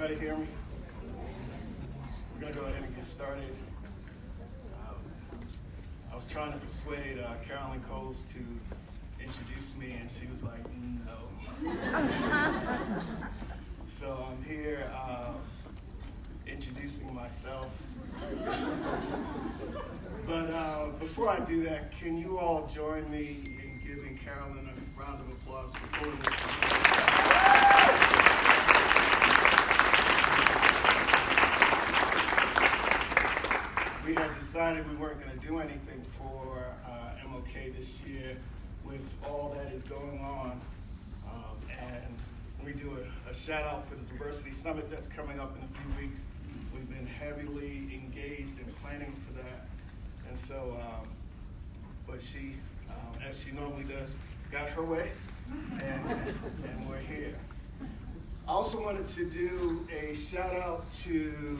everybody hear me? We're going to go ahead and get started. I was trying to persuade Carolyn Coles to introduce me, and she was like, no. So I'm here introducing myself. But before I do that, can you all join me in giving Carolyn a round of applause for pulling this together? We had decided we weren't going to do anything for MLK this year with all that is going on. And we do a shout out for the Diversity Summit that's coming up in a few weeks. We've been heavily engaged in planning for that. And so, but she, as she normally does, got her way, and we're here. I also wanted to do a shout out to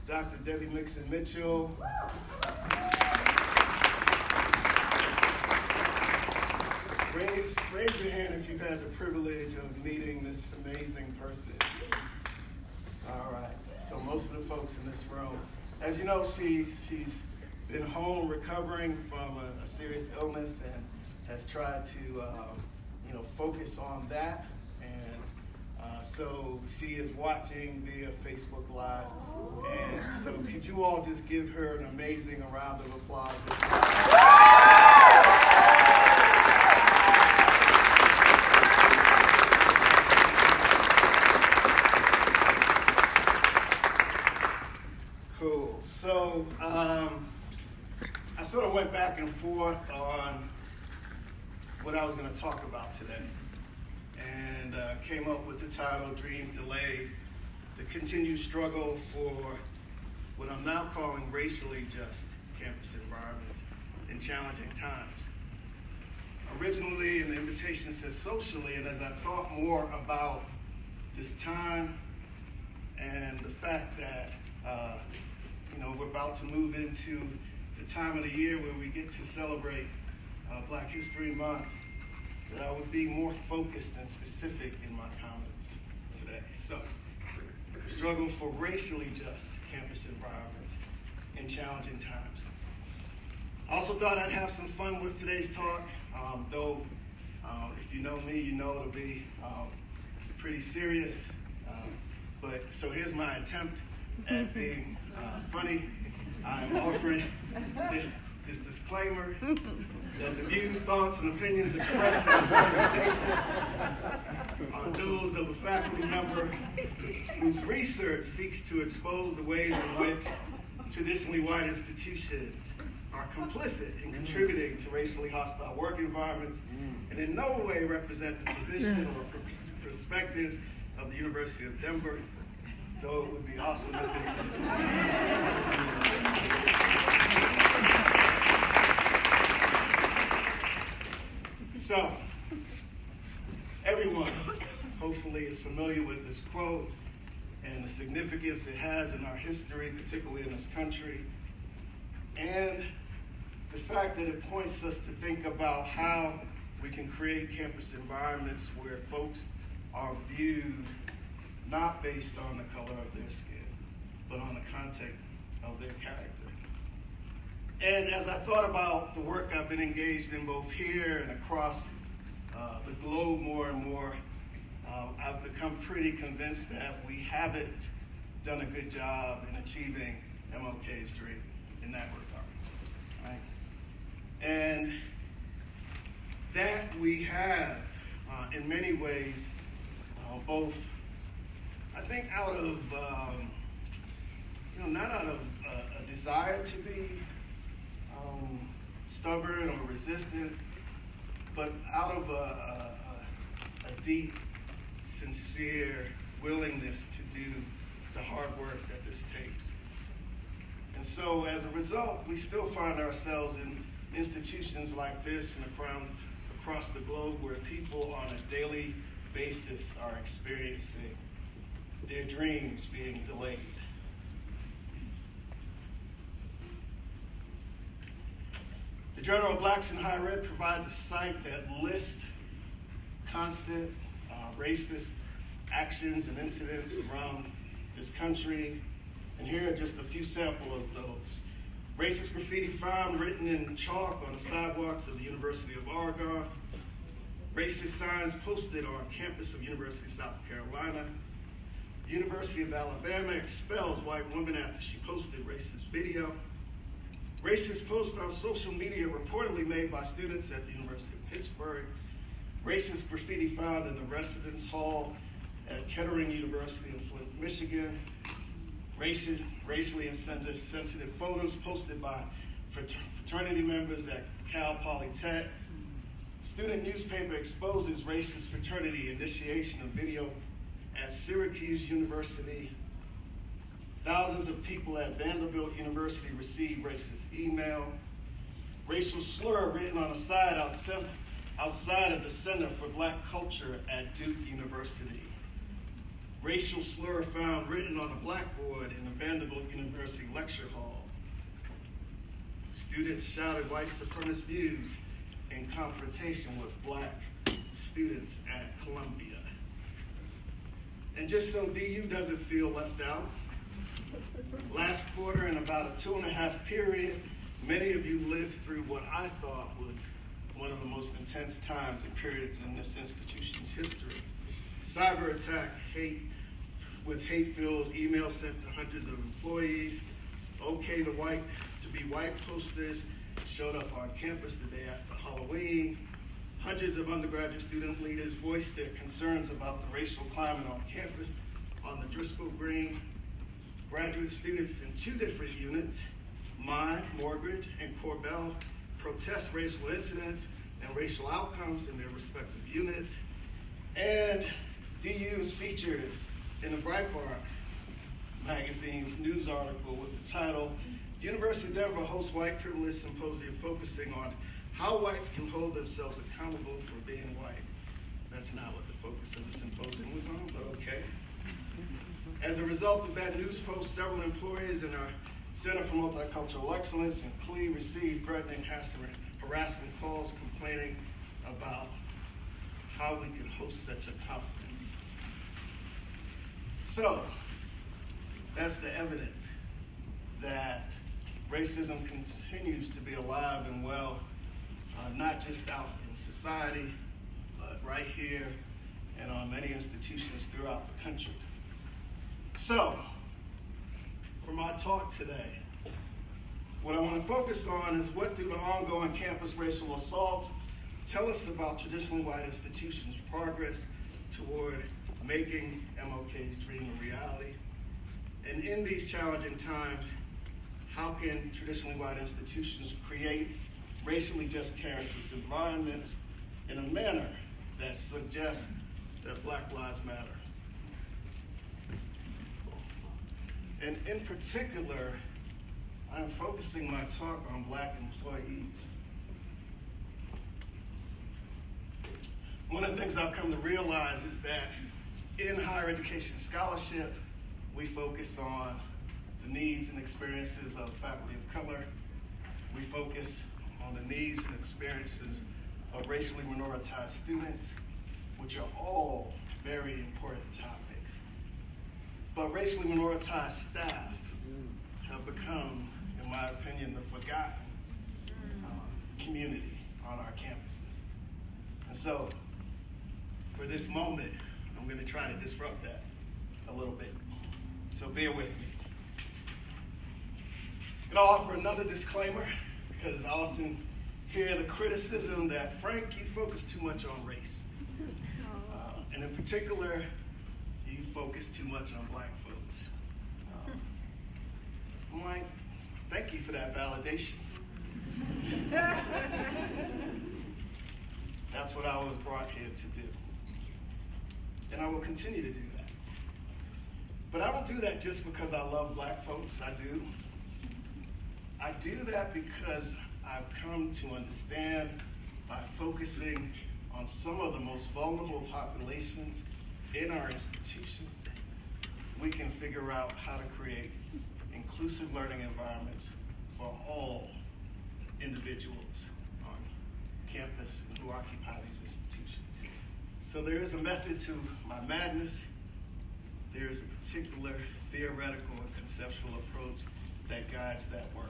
Dr. Debbie Mixon Mitchell. Raise your hand if you've had the privilege of meeting this amazing person. All right, so most of the folks in this room, as you know, she's been home recovering from a serious illness and has tried to focus on that. And so she is watching via Facebook Live. And so could you all just give her an amazing round of applause? Cool. So I sort of went back and forth on what I was going to talk about today, and came up with the title, Dreams Delayed, the continued struggle for what I'm now calling racially just campus environments in challenging times. Originally, and the invitation says socially, and as I thought more about this time and the fact that we're about to move into the time of the year where we get to celebrate Black History Month, that I would be more focused and specific in my comments today. So, the struggle for racially just campus environments in challenging times. I also thought I'd have some fun with today's talk, though if you know me, you know it'll be pretty serious. But so here's my attempt at being funny. I'm offering this disclaimer that the views, thoughts, and opinions expressed in this presentation are those of a faculty member whose research seeks to expose the ways in which traditionally white institutions are complicit in contributing to racially hostile work environments, and in no way represent the position or perspectives of the University of Denver, though it would be awesome if they So, everyone hopefully is familiar with this quote and the significance it has in our history, particularly in this country, and the fact that it points us to think about how we can create campus environments where folks are viewed not based on the color of their skin, but on the content of their character. And as I thought about the work I've been engaged in both here and across the globe more and more, I've become pretty convinced that we haven't done a good job in achieving MLK's dream in that regard, right? And that we have, in many ways, both, I think out of, not out of a desire to be stubborn or resistant, but out of a deep, sincere willingness to do the hard work that this takes. And so as a result, we still find ourselves in institutions like this and across the globe where people on a daily basis are experiencing their dreams being delayed. The Journal of Blacks in Higher Ed provides a site that lists constant racist actions and incidents around this country. And here are just a few samples of those. Racist graffiti found written in chalk on the sidewalks of the University of Oregon. Racist signs posted on campus of University of South Carolina. University of Alabama expels white woman after she posted racist video. Racist post on social media reportedly made by students at the University of Pittsburgh. Racist graffiti found in the residence hall at Kettering University in Flint, Michigan. Racially insensitive photos posted by fraternity members at Cal Polytech. Student newspaper exposes racist fraternity initiation of video at Syracuse University. Thousands of people at Vanderbilt University received racist email. Racial slur written on a sign outside of the Center for Black Culture at Duke University. Racial slur found written on a blackboard in the Vanderbilt University lecture hall. Students shouted white supremacist views in confrontation with black students at Columbia. And just so DU doesn't feel left out, last quarter, in about a 2.5 period, many of you lived through what I thought was one of the most intense times and periods in this institution's history. Cyber attack, hate-filled emails sent to hundreds of employees, okay to be white posters showed up on campus the day after Halloween. Hundreds of undergraduate student leaders voiced their concerns about the racial climate on campus on the Driscoll Green. Graduate students in 2 different units, mine, Mortgage, and Corbell, protest racial incidents and racial outcomes in their respective units. And DU is featured in the Breitbart magazine's news article with the title, University of Denver hosts White Privilege Symposium focusing on how whites can hold themselves accountable for being white. That's not what the focus of the symposium was on, but okay. As a result of that news post, several employees in our Center for Multicultural Excellence in CLE received threatening, harassing calls complaining about how we could host such a conference. So, that's the evidence that racism continues to be alive and well, not just out in society, but right here and on many institutions throughout the country. So, for my talk today, what I want to focus on is what do the ongoing campus racial assaults tell us about traditionally white institutions' progress toward making MLK's dream a reality? And in these challenging times, how can traditionally white institutions create racially just campus environments in a manner that suggests that Black Lives Matter? And in particular, I'm focusing my talk on Black employees. One of the things I've come to realize is that in higher education scholarship, we focus on the needs and experiences of faculty of color. We focus on the needs and experiences of racially minoritized students, which are all very important topics. But racially minoritized staff have become, in my opinion, the forgotten community on our campuses. And so, for this moment, I'm going to try to disrupt that a little bit. So bear with me. And I'll offer another disclaimer, because I often hear the criticism that, Frank, you focus too much on race. And in particular, you focus too much on Black folks. I'm like, thank you for that validation. That's what I was brought here to do. And I will continue to do that. But I don't do that just because I love Black folks. I do that because I've come to understand, by focusing on some of the most vulnerable populations in our institutions, we can figure out how to create inclusive learning environments for all individuals on campus and who occupy these institutions. So there is a method to my madness, there is a particular theoretical and conceptual approach that guides that work.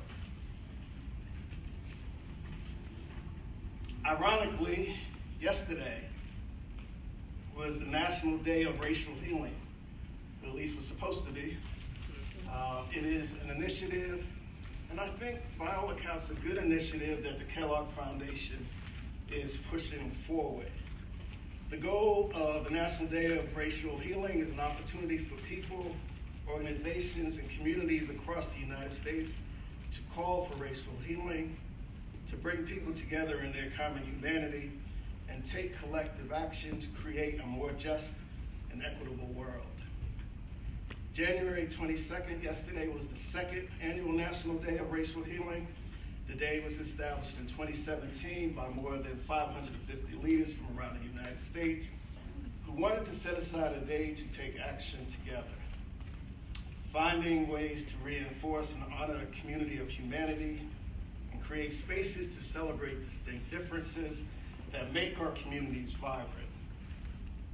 Ironically, yesterday was the National Day of Racial Healing, or at least was supposed to be. It is an initiative, and I think by all accounts a good initiative that the Kellogg Foundation is pushing forward. The goal of the National Day of Racial Healing is an opportunity for people, organizations, and communities across the United States to call for racial healing, to bring people together in their common humanity, and take collective action to create a more just and equitable world. January 22nd, yesterday, was the second annual National Day of Racial Healing. The day was established in 2017 by more than 550 leaders from around the United States who wanted to set aside a day to take action together, finding ways to reinforce and honor a community of humanity and create spaces to celebrate distinct differences that make our communities vibrant.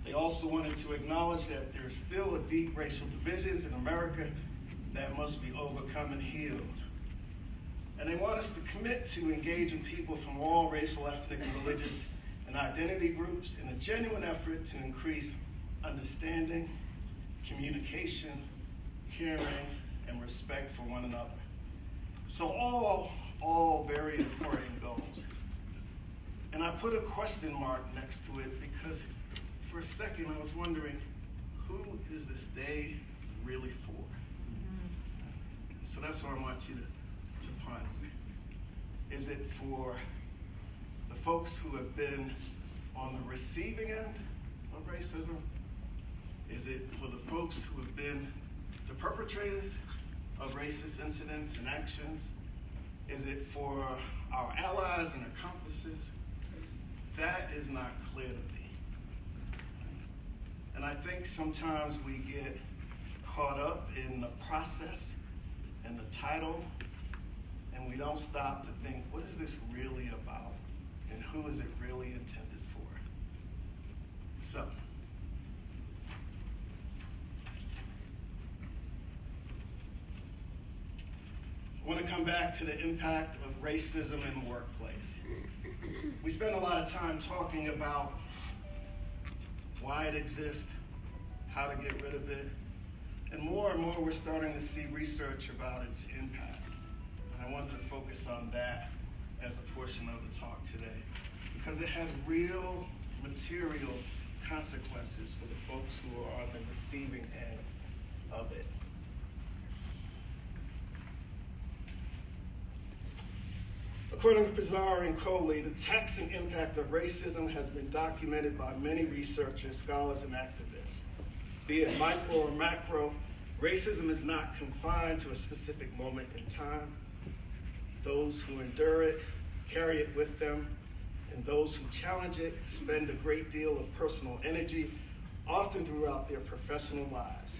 They also wanted to acknowledge that there is still a deep racial divisions in America that must be overcome and healed. And they want us to commit to engaging people from all racial, ethnic, and religious and identity groups in a genuine effort to increase understanding, communication, caring, and respect for one another. So all very important goals. And I put a question mark next to it because for a second I was wondering, who is this day really for? So that's what I want you to ponder. Is it for the folks who have been on the receiving end of racism? Is it for the folks who have been the perpetrators of racist incidents and actions? Is it for our allies and accomplices? That is not clear to me. And I think sometimes we get caught up in the process and the title, and we don't stop to think, what is this really about? And who is it really intended for? So, I want to come back to the impact of racism in the workplace. We spend a lot of time talking about why it exists, how to get rid of it, and more we're starting to see research about its impact. And I wanted to focus on that as a portion of the talk today, because it has real material consequences for the folks who are on the receiving end of it. According to Pizarro and Coley, the taxing impact of racism has been documented by many researchers, scholars, and activists. Be it micro or macro, racism is not confined to a specific moment in time. Those who endure it carry it with them, and those who challenge it spend a great deal of personal energy, often throughout their professional lives.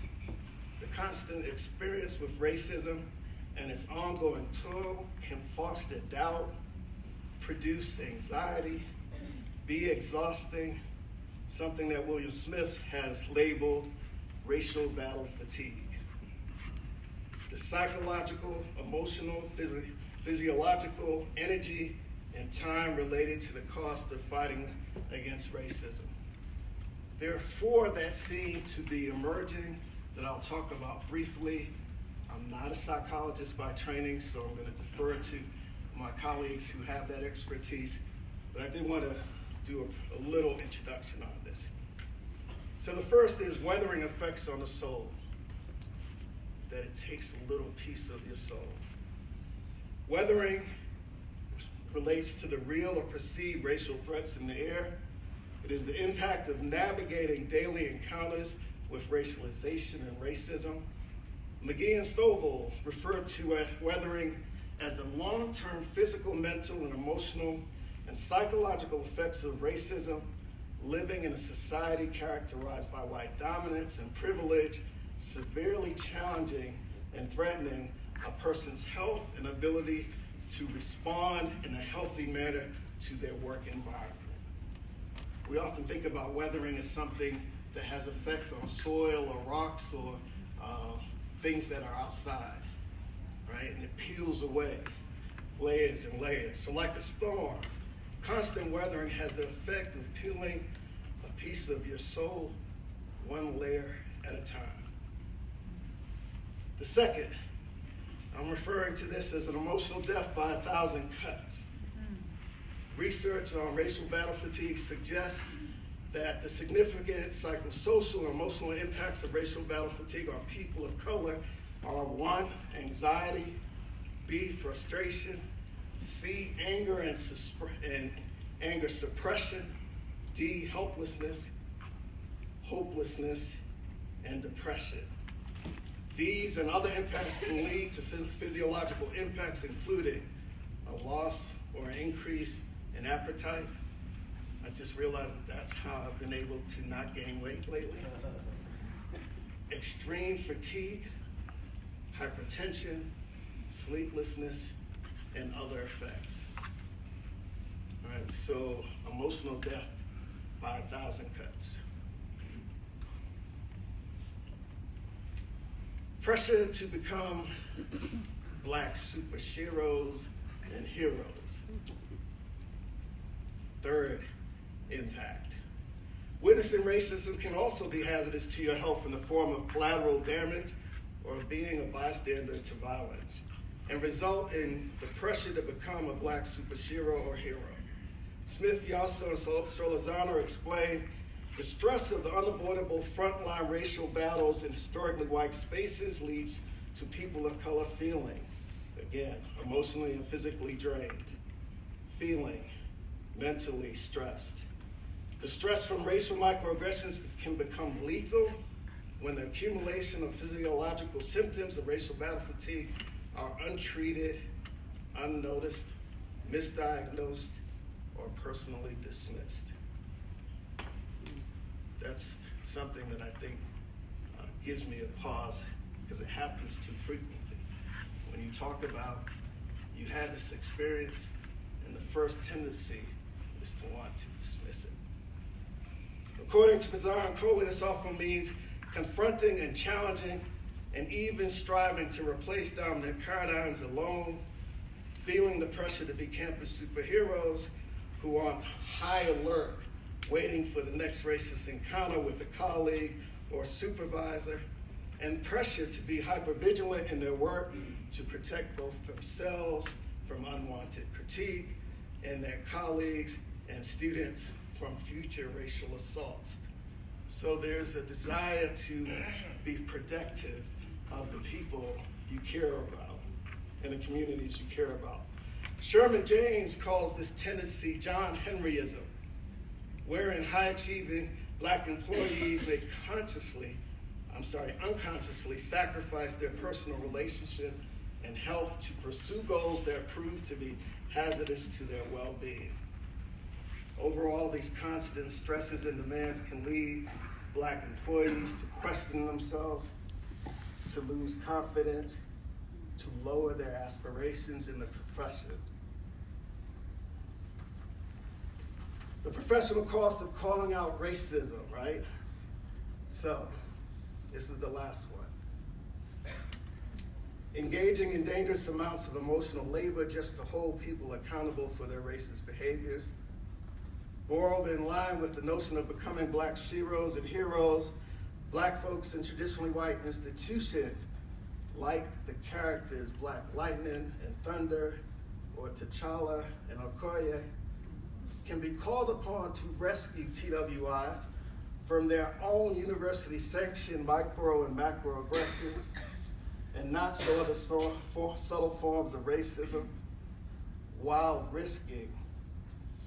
The constant experience with racism and its ongoing toil can foster doubt, produce anxiety, be exhausting, something that William Smith has labeled racial battle fatigue. The psychological, emotional, physiological energy and time related to the cost of fighting against racism. There are four that seem to be emerging that I'll talk about briefly. I'm not a psychologist by training, so I'm going to defer to my colleagues who have that expertise, but I did want to do a little introduction on this. So the first is weathering effects on the soul, that it takes a little piece of your soul. Weathering relates to the real or perceived racial threats in the air. It is the impact of navigating daily encounters with racialization and racism. McGee and Stovall referred to weathering as the long-term physical, mental, and emotional and psychological effects of racism, living in a society characterized by white dominance and privilege, severely challenging and threatening a person's health and ability to respond in a healthy manner to their work environment. We often think about weathering as something that has effect on soil or rocks or things that are outside, right? And it peels away layers and layers. So like a storm, constant weathering has the effect of peeling a piece of your soul one layer at a time. The second, I'm referring to this as an emotional death by 1,000 cuts. Research on racial battle fatigue suggests that the significant psychosocial and emotional impacts of racial battle fatigue on people of color are 1, anxiety, B, frustration, C, anger and anger suppression, D, helplessness, hopelessness, and depression. These and other impacts can lead to physiological impacts, including a loss or an increase in appetite. I just realized that that's how I've been able to not gain weight lately. Extreme fatigue, hypertension, sleeplessness, and other effects. All right, so emotional death by 1,000 cuts. Pressure to become black superheroes and heroes. Third impact. Witnessing racism can also be hazardous to your health in the form of collateral damage or being a bystander to violence, and result in the pressure to become a black superhero or hero. Smith, Yasso, and Solazano explain the stress of the unavoidable frontline racial battles in historically white spaces leads to people of color feeling, again, emotionally and physically drained, feeling mentally stressed. The stress from racial microaggressions can become lethal when the accumulation of physiological symptoms of racial battle fatigue are untreated, unnoticed, misdiagnosed, or personally dismissed. That's something that I think gives me a pause, because it happens too frequently. When you talk about you had this experience, and the first tendency is to want to dismiss it. According to Bizarre and Coley, this often means confronting and challenging and even striving to replace dominant paradigms alone, feeling the pressure to be campus superheroes who are on high alert, waiting for the next racist encounter with a colleague or supervisor, and pressure to be hypervigilant in their work to protect both themselves from unwanted critique and their colleagues and students from future racial assaults. So there's a desire to be protective of the people you care about and the communities you care about. Sherman James calls this tendency John Henryism, wherein high-achieving black employees may unconsciously sacrifice their personal relationship and health to pursue goals that prove to be hazardous to their well-being. Overall, these constant stresses and demands can lead black employees to question themselves, to lose confidence, to lower their aspirations in the profession. The professional cost of calling out racism, right? So, this is the last one. Engaging in dangerous amounts of emotional labor just to hold people accountable for their racist behaviors. Moreover, in line with the notion of becoming black sheroes and heroes, black folks in traditionally white institutions, like the characters Black Lightning and Thunder, or T'Challa and Okoye, can be called upon to rescue TWIs from their own university-sanctioned micro and macroaggressions and not so other subtle forms of racism, while risking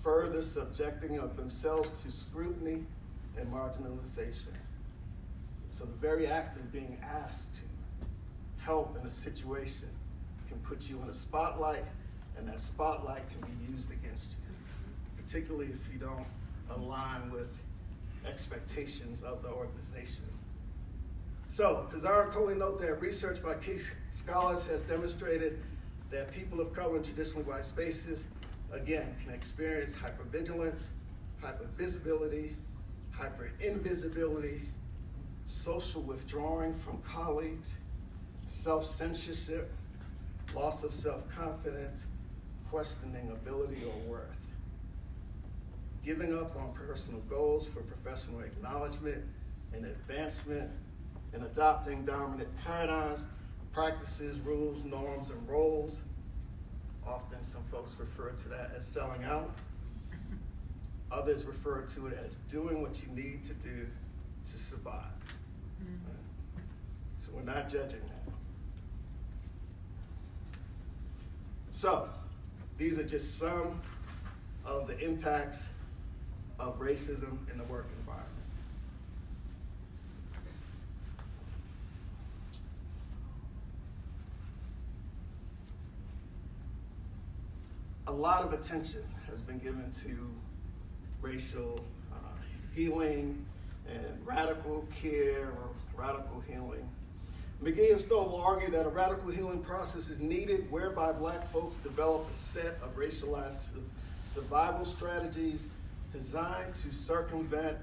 further subjecting of themselves to scrutiny and marginalization. So the very act of being asked to help in a situation can put you in a spotlight, and that spotlight can be used against you, particularly if you don't align with expectations of the organization. So, Pizarro and Coley note that research by key scholars has demonstrated that people of color in traditionally white spaces, again, can experience hypervigilance, hypervisibility, hyper-invisibility, social withdrawing from colleagues, self-censorship, loss of self-confidence, questioning ability or worth, giving up on personal goals for professional acknowledgement and advancement, and adopting dominant paradigms, practices, rules, norms, and roles. Often some folks refer to that as selling out. Others refer to it as doing what you need to do to survive. Right? So we're not judging that. So these are just some of the impacts of racism in the work environment. A lot of attention has been given to racial healing and radical care or radical healing. McGee and Stowe will argue that a radical healing process is needed whereby Black folks develop a set of racialized survival strategies designed to circumvent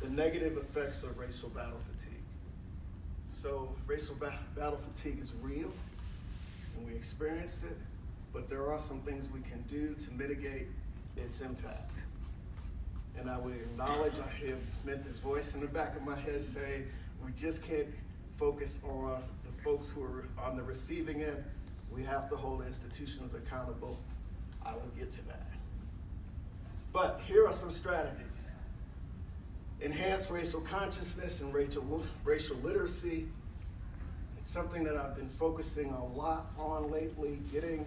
the negative effects of racial battle fatigue. So racial battle fatigue is real, and we experience it, but there are some things we can do to mitigate its impact. And I would acknowledge, I hear Minta's voice in the back of my head say, we just can't focus on the folks who are on the receiving end. We have to hold institutions accountable. I will get to that. But here are some strategies. Enhance racial consciousness and racial literacy. It's something that I've been focusing a lot on lately, getting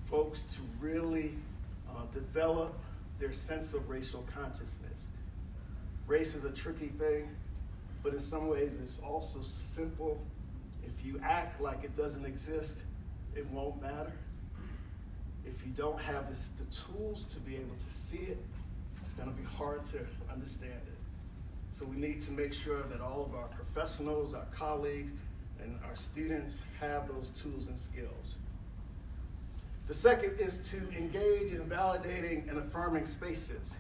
folks to really develop their sense of racial consciousness. Race is a tricky thing, but in some ways it's also simple. If you act like it doesn't exist, it won't matter. If you don't have the tools to be able to see it, it's going to be hard to understand it. So we need to make sure that all of our professionals, our colleagues, and our students have those tools and skills. The second is to engage in validating and affirming spaces.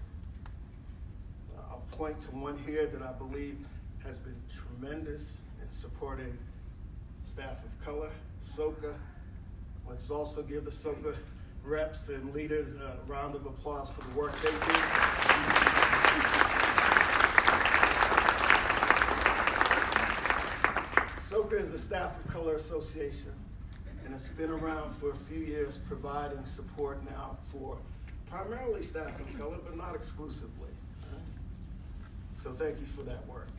I'll point to one here that I believe has been tremendous in supporting staff of color, SOCA. Let's also give the SOCA reps and leaders a round of applause for the work they do. SOCA is the Staff of Color Association, and it's been around for a few years providing support now for primarily staff of color, but not exclusively. So thank you for that work.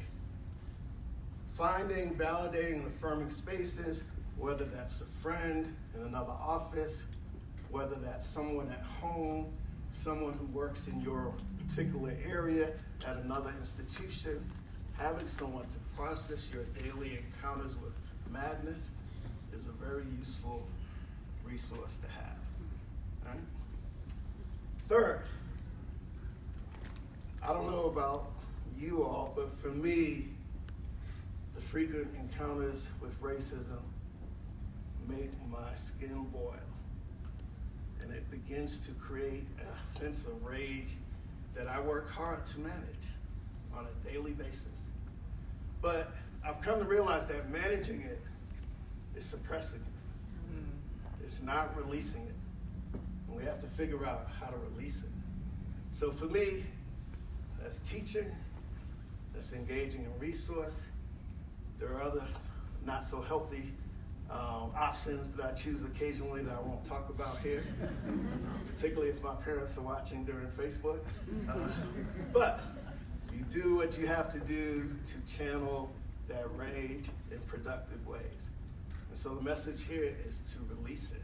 Finding, validating, and affirming spaces, whether that's a friend in another office, whether that's someone at home, someone who works in your particular area at another institution, having someone to process your daily encounters with madness is a very useful resource to have. All right? Third, I don't know about you all, but for me, the frequent encounters with racism make my skin boil. And it begins to create a sense of rage that I work hard to manage on a daily basis. But I've come to realize that managing it is suppressing it. It's not releasing it. And we have to figure out how to release it. So for me, that's teaching, that's engaging in resource. There are other not so healthy options that I choose occasionally that I won't talk about here, particularly if my parents are watching during Facebook. But you do what you have to do to channel that rage in productive ways. And so the message here is to release it,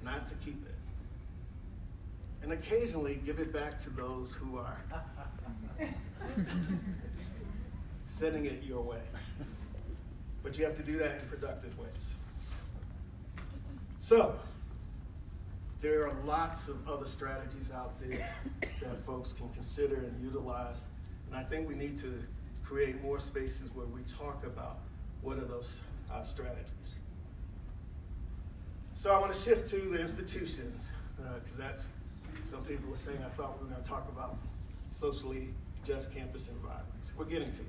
not to keep it. And occasionally give it back to those who are sending it your way. But you have to do that in productive ways. So, there are lots of other strategies out there that folks can consider and utilize. And I think we need to create more spaces where we talk about what are those strategies. So I want to shift to the institutions, because that's, some people are saying I thought we were going to talk about socially just campus environments. We're getting to it.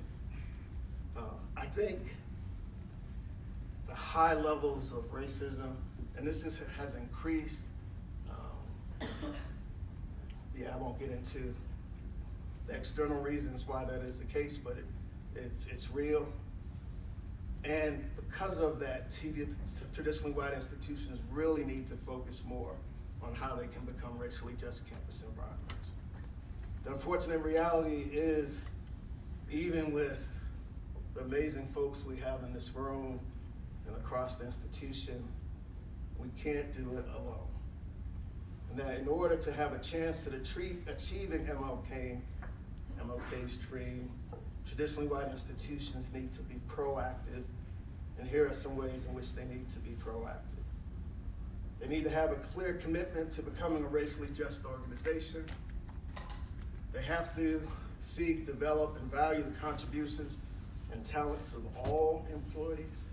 I think the high levels of racism, and this has increased. I won't get into the external reasons why that is the case, but it's real. And because of that, traditionally white institutions really need to focus more on how they can become racially just campus environments. The unfortunate reality is, even with the amazing folks we have in this room and across the institution, we can't do it alone. And that in order to have a chance at achieving MLK's dream, traditionally white institutions need to be proactive, and here are some ways in which they need to be proactive. They need to have a clear commitment to becoming a racially just organization. They have to seek, develop, and value the contributions and talents of all employees,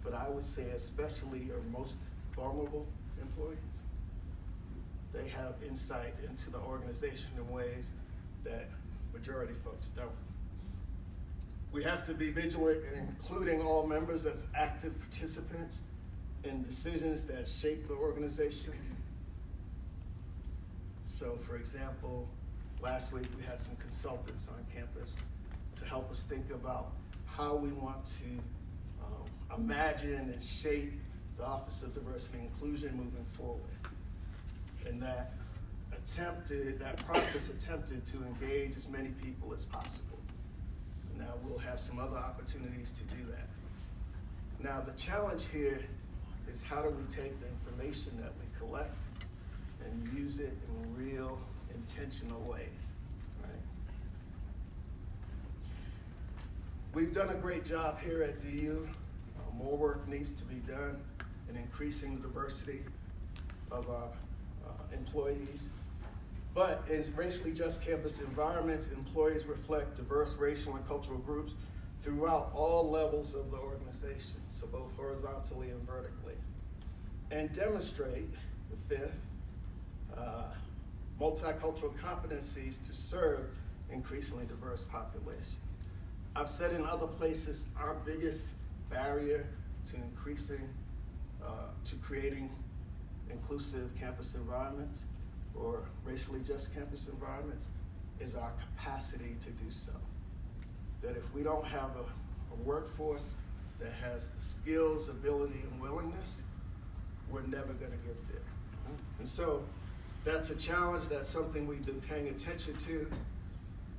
but I would say especially our most vulnerable employees. They have insight into the organization in ways that majority folks don't. We have to be vigilant in including all members as active participants in decisions that shape the organization. So, for example, last week we had some consultants on campus to help us think about how we want to imagine and shape the Office of Diversity and Inclusion moving forward. And that process attempted to engage as many people as possible. Now we'll have some other opportunities to do that. Now the challenge here is, how do we take the information that we collect and use it in real, intentional ways, right? We've done a great job here at DU. More work needs to be done in increasing the diversity of our employees. But in racially just campus environments, employees reflect diverse racial and cultural groups throughout all levels of the organization, so both horizontally and vertically, and demonstrate, the fifth, multicultural competencies to serve increasingly diverse populations. I've said in other places, our biggest barrier to creating inclusive campus environments or racially just campus environments is our capacity to do so. That if we don't have a workforce that has the skills, ability, and willingness, we're never gonna get there. And so that's a challenge, that's something we've been paying attention to,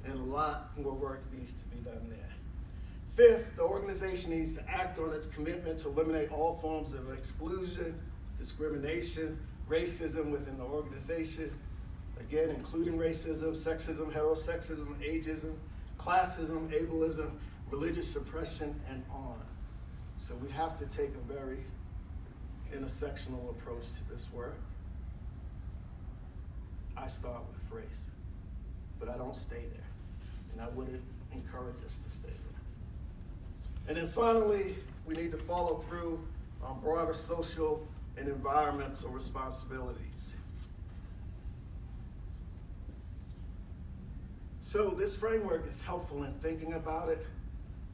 and a lot more work needs to be done there. Fifth, the organization needs to act on its commitment to eliminate all forms of exclusion, discrimination, racism within the organization, again, including racism, sexism, heterosexism, ageism, classism, ableism, religious suppression, and on. So we have to take a very intersectional approach to this work. I start with race, but I don't stay there, and I wouldn't encourage us to stay there. And then finally, we need to follow through on broader social and environmental responsibilities. So this framework is helpful in thinking about it,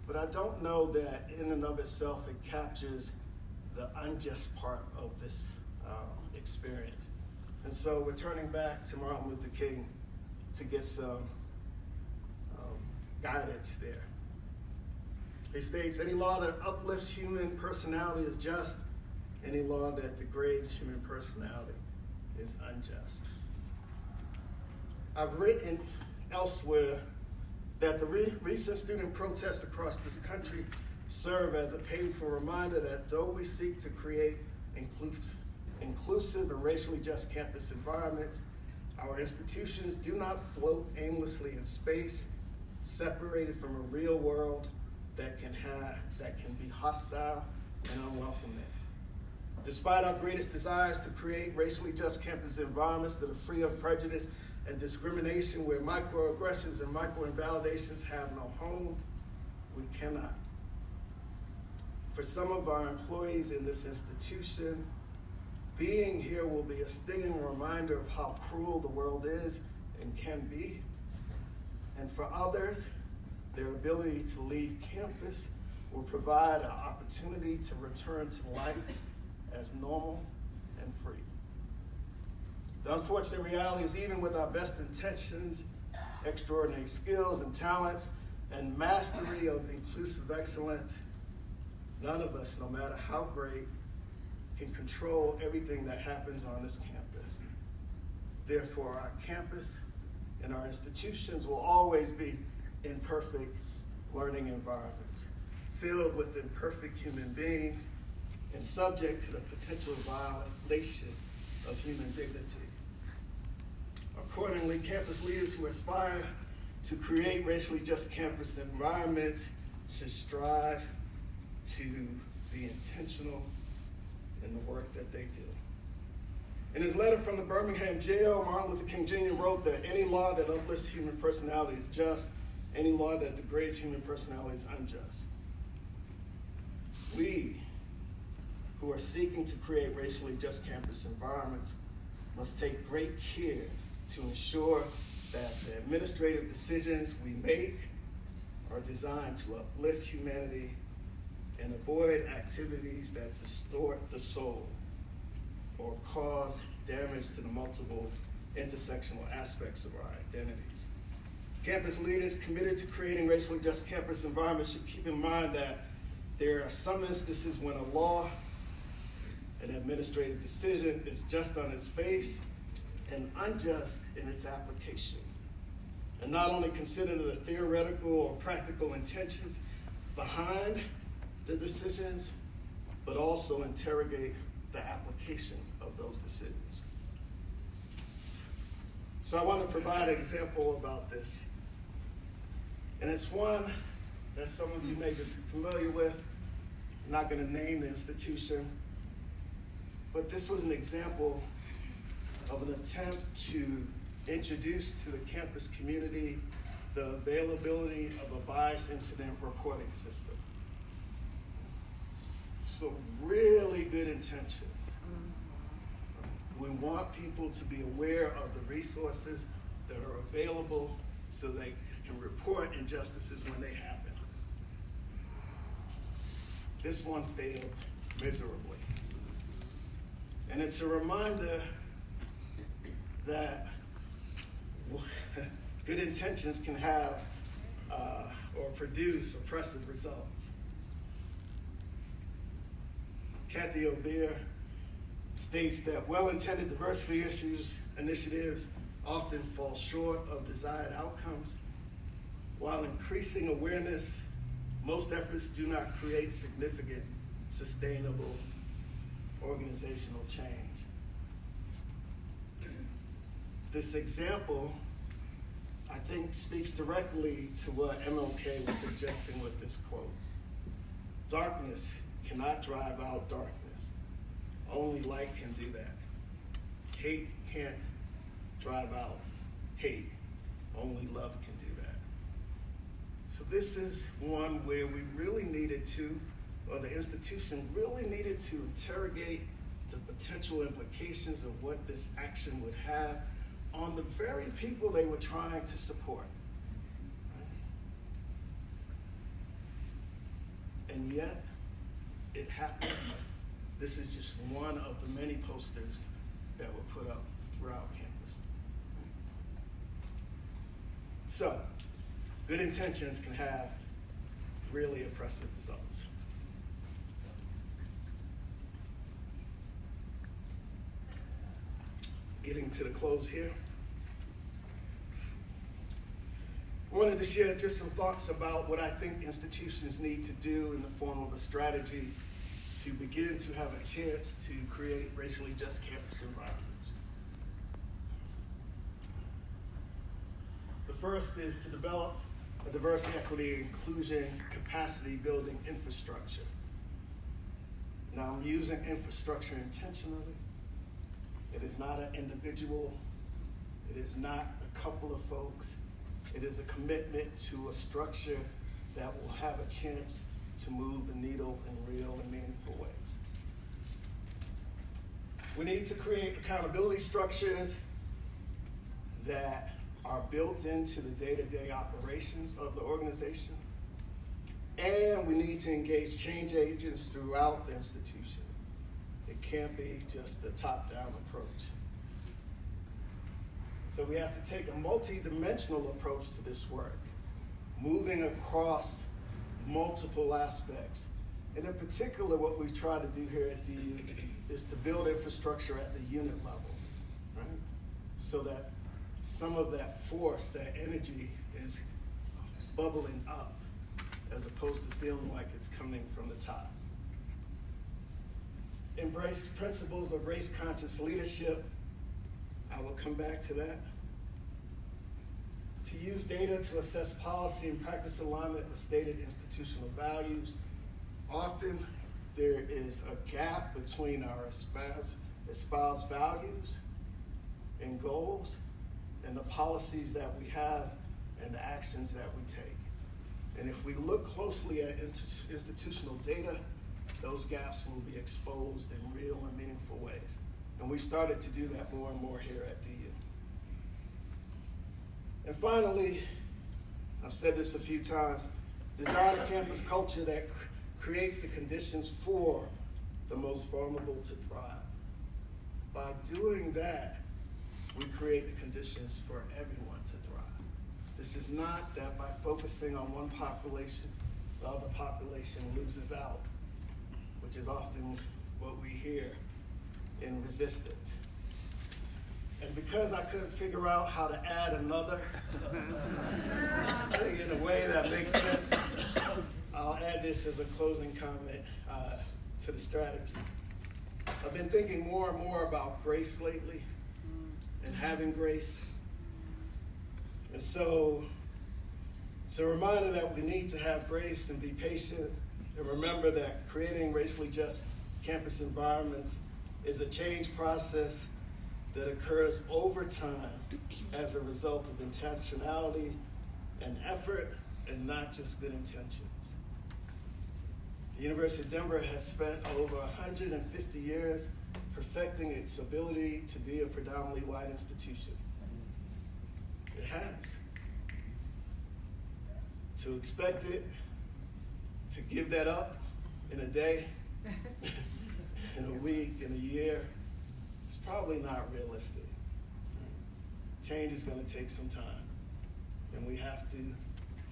but I don't know that in and of itself it captures the unjust part of this experience. And so we're turning back to Martin Luther King to get some guidance there. He states, any law that uplifts human personality is just. Any law that degrades human personality is unjust. I've written elsewhere that the recent student protests across this country serve as a painful reminder that though we seek to create inclusive and racially just campus environments, our institutions do not float aimlessly in space, separated from a real world that can be hostile and unwelcoming. Despite our greatest desires to create racially just campus environments that are free of prejudice and discrimination, where microaggressions and microinvalidations have no home, we cannot. For some of our employees in this institution, being here will be a stinging reminder of how cruel the world is and can be. And for others, their ability to leave campus will provide an opportunity to return to life as normal and free. The unfortunate reality is even with our best intentions, extraordinary skills and talents, and mastery of inclusive excellence, none of us, no matter how great, can control everything that happens on this campus. Therefore, our campus and our institutions will always be imperfect learning environments, filled with imperfect human beings and subject to the potential violation of human dignity. Accordingly, campus leaders who aspire to create racially just campus environments should strive to be intentional in the work that they do. In his letter from the Birmingham jail, Martin Luther King Jr. wrote that any law that uplifts human personality is just, any law that degrades human personality is unjust. We, who are seeking to create racially just campus environments, must take great care to ensure that the administrative decisions we make are designed to uplift humanity and avoid activities that distort the soul or cause damage to the multiple intersectional aspects of our identities. Campus leaders committed to creating racially just campus environments should keep in mind that there are some instances when a law, an administrative decision, is just on its face and unjust in its application. And not only consider the theoretical or practical intentions behind the decisions, but also interrogate the application of those decisions. So I want to provide an example about this. And it's one that some of you may be familiar with. I'm not going to name the institution, but this was an example of an attempt to introduce to the campus community the availability of a bias incident reporting system. So really good intentions. We want people to be aware of the resources that are available so they can report injustices when they happen. This one failed miserably. And it's a reminder that good intentions can have or produce oppressive results. Kathy O'Bear states that well-intended diversity initiatives often fall short of desired outcomes. While increasing awareness, most efforts do not create significant, sustainable organizational change. This example, I think, speaks directly to what MLK was suggesting with this quote. Darkness cannot drive out darkness. Only light can do that. Hate can't drive out hate. Only love can do that. So this is one where we really needed to, or the institution really needed to interrogate the potential implications of what this action would have on the very people they were trying to support. And yet, it happened. This is just one of the many posters that were put up throughout campus. So, good intentions can have really oppressive results. Getting to the close here. I wanted to share just some thoughts about what I think institutions need to do in the form of a strategy to begin to have a chance to create racially just campus environments. The first is to develop a diversity, equity, inclusion, capacity building infrastructure. Now, I'm using infrastructure intentionally. It is not an individual. It is not a couple of folks. It is a commitment to a structure that will have a chance to move the needle in real and meaningful ways. We need to create accountability structures that are built into the day-to-day operations of the organization. And we need to engage change agents throughout the institution. It can't be just a top-down approach. So we have to take a multi-dimensional approach to this work, moving across multiple aspects. And in particular, what we try to do here at DU is to build infrastructure at the unit level, right? So that some of that force, that energy is bubbling up as opposed to feeling like it's coming from the top. Embrace principles of race-conscious leadership. I will come back to that. To use data to assess policy and practice alignment with stated institutional values. Often there is a gap between our espoused values and goals and the policies that we have and the actions that we take. And if we look closely at institutional data, those gaps will be exposed in real and meaningful ways. And we've started to do that more and more here at DU. And finally, I've said this a few times, design a campus culture that creates the conditions for the most vulnerable to thrive. By doing that, we create the conditions for everyone to thrive. This is not that by focusing on one population, the other population loses out, which is often what we hear in resistance. And because I couldn't figure out how to add another thing in a way that makes sense, I'll add this as a closing comment to the strategy. I've been thinking more and more about grace lately and having grace. And so it's a reminder that we need to have grace and be patient and remember that creating racially just campus environments is a change process that occurs over time as a result of intentionality and effort and not just good intentions. The University of Denver has spent over 150 years perfecting its ability to be a predominantly white institution. It has. To expect it, to give that up in a day, in a week, in a year, it's probably not realistic. Change is going to take some time, and we have to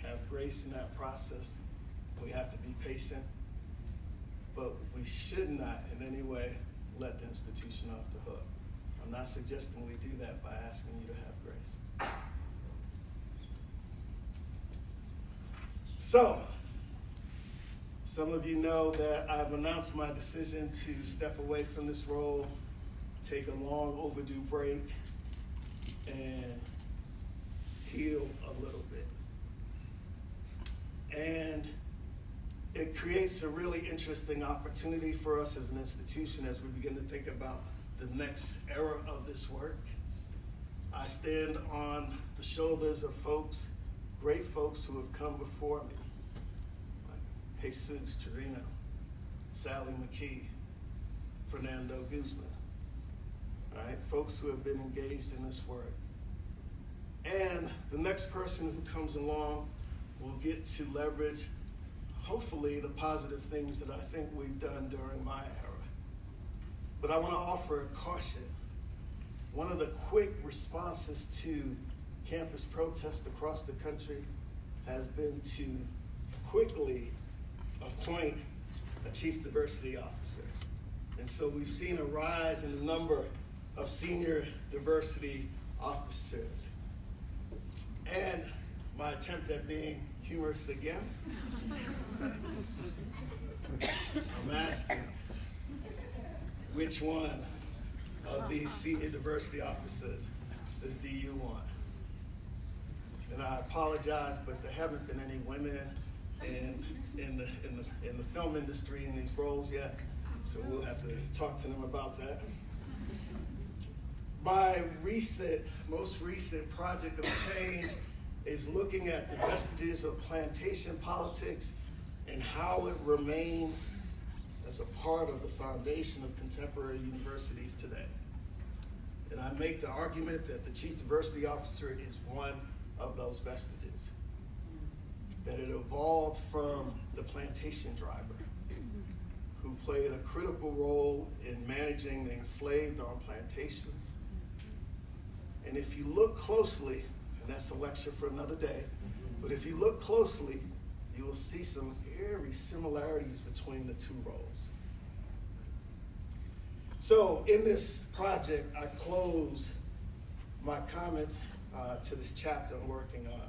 have grace in that process. We have to be patient, but we should not in any way let the institution off the hook. I'm not suggesting we do that by asking you to have grace. So, some of you know that I've announced my decision to step away from this role, take a long overdue break, and heal a little bit. And it creates a really interesting opportunity for us as an institution as we begin to think about the next era of this work. I stand on the shoulders of folks, great folks who have come before me, like Jesus Chirino, Sally McKee, Fernando Guzman, all right, folks who have been engaged in this work. And the next person who comes along will get to leverage, hopefully, the positive things that I think we've done during my era. But I want to offer a caution. One of the quick responses to campus protests across the country has been to quickly appoint a chief diversity officer. And so we've seen a rise in the number of senior diversity officers. And my attempt at being humorous again, I'm asking, which one of these senior diversity officers does DU want? And I apologize, but there haven't been any women in the film industry in these roles yet, so we'll have to talk to them about that. My most recent project of change is looking at the vestiges of plantation politics and how it remains as a part of the foundation of contemporary universities today. And I make the argument that the Chief Diversity Officer is one of those vestiges. That it evolved from the plantation driver, who played a critical role in managing the enslaved on plantations. And if you look closely, and that's a lecture for another day, but if you look closely, you will see some eerie similarities between the two roles. So in this project, I close my comments to this chapter I'm working on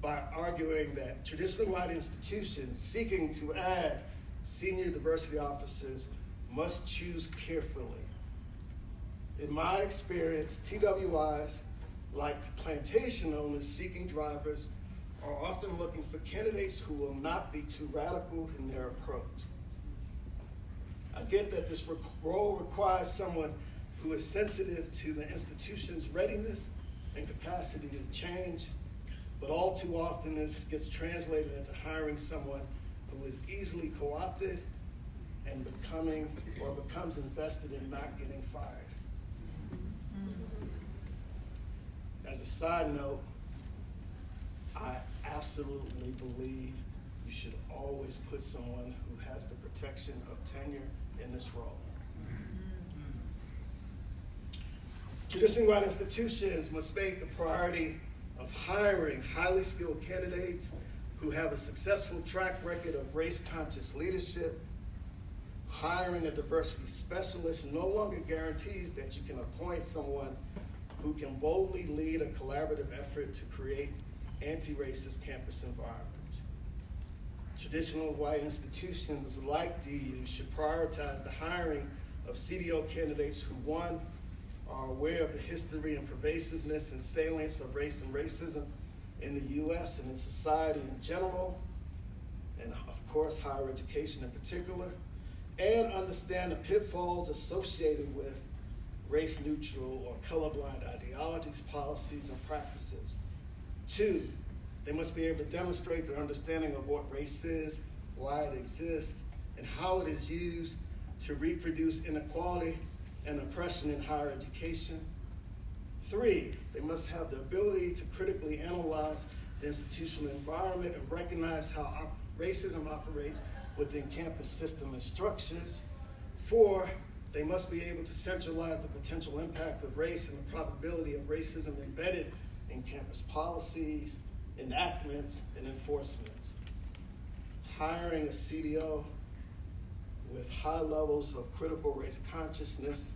by arguing that traditionally white institutions seeking to add senior diversity officers must choose carefully. In my experience, TWIs, like plantation owners seeking drivers, are often looking for candidates who will not be too radical in their approach. I get that this role requires someone who is sensitive to the institution's readiness and capacity to change, but all too often this gets translated into hiring someone who is easily co-opted and becomes invested in not getting fired. As a side note, I absolutely believe you should always put someone who has the protection of tenure in this role. Traditionally white institutions must make a priority of hiring highly skilled candidates who have a successful track record of race-conscious leadership. Hiring a diversity specialist no longer guarantees that you can appoint someone who can boldly lead a collaborative effort to create anti-racist campus environments. Traditional white institutions like DU should prioritize the hiring of CDO candidates who, one, are aware of the history and pervasiveness and salience of race and racism in the U.S. and in society in general, and of course higher education in particular, and understand the pitfalls associated with race-neutral or colorblind ideologies, policies, and practices. Two, they must be able to demonstrate their understanding of what race is, why it exists, and how it is used to reproduce inequality and oppression in higher education. Three, they must have the ability to critically analyze the institutional environment and recognize how racism operates within campus system and structures. Four, they must be able to centralize the potential impact of race and the probability of racism embedded in campus policies, enactments, and enforcements. Hiring a CDO with high levels of critical race consciousness